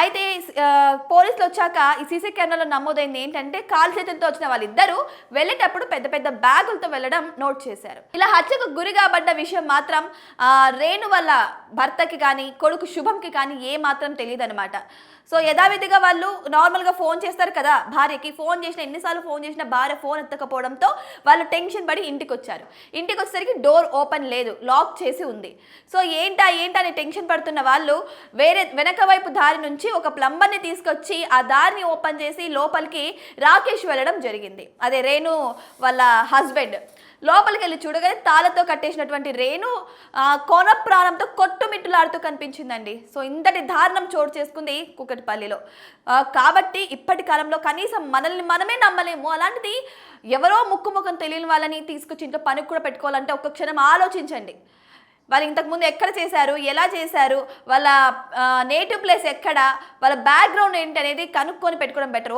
అయితే పోలీసులు వచ్చాక ఈ సీసీ కెమెరాలో నమోదైంది ఏంటంటే కాలు చేతులతో వచ్చిన వాళ్ళిద్దరూ వెళ్ళేటప్పుడు పెద్ద పెద్ద బ్యాగులతో వెళ్ళడం నోట్ చేశారు. ఇలా హత్యకు గురి కాబడ్డ విషయం మాత్రం రేణు వాళ్ళ భర్తకి కానీ కొడుకు శుభంకి కానీ ఏ మాత్రం తెలియదు అనమాట. సో యథావిధిగా వాళ్ళు నార్మల్గా ఫోన్ చేస్తారు కదా భార్యకి, ఫోన్ చేసిన ఎన్నిసార్లు ఫోన్ చేసిన భార్య ఫోన్ ఎత్తకపోవడంతో వాళ్ళు టెన్షన్ పడి ఇంటికి వచ్చారు. ఇంటికి వచ్చేసరికి డోర్ ఓపెన్ లేదు, లాక్ చేసి ఉంది. సో ఏంటా అని టెన్షన్ పడుతున్న వాళ్ళు వెనక వైపు దారి నుంచి ఒక ప్లంబర్ని తీసుకొచ్చి ఆ దారిని ఓపెన్ చేసి లోపలికి రాకేష్ వెళ్ళడం జరిగింది. అదే రేణు వాళ్ళ హస్బెండ్. లోపలికి వెళ్ళి చూడగానే తాళతో కట్టేసినటువంటి రేణు కోన ప్రాణంతో కొట్టుమిట్టులాడుతూ కనిపించిందండి. సో ఇంతటి దారుణం చోటు చేసుకుంది కూకట్పల్లిలో. కాబట్టి ఇప్పటి కాలంలో కనీసం మనల్ని మనమే నమ్మలేము, అలాంటిది ఎవరో ముక్కు తెలియని వాళ్ళని తీసుకొచ్చి ఇంట్లో పనికి కూడా పెట్టుకోవాలంటే ఒక్క క్షణం ఆలోచించండి. వాళ్ళు ఇంతకుముందు ఎక్కడ చేశారు, ఎలా చేశారు, వాళ్ళ నేటివ్ ప్లేస్ ఎక్కడ, వాళ్ళ బ్యాక్గ్రౌండ్ ఏంటి అనేది కనుక్కొని పెట్టుకోవడం బెటర్.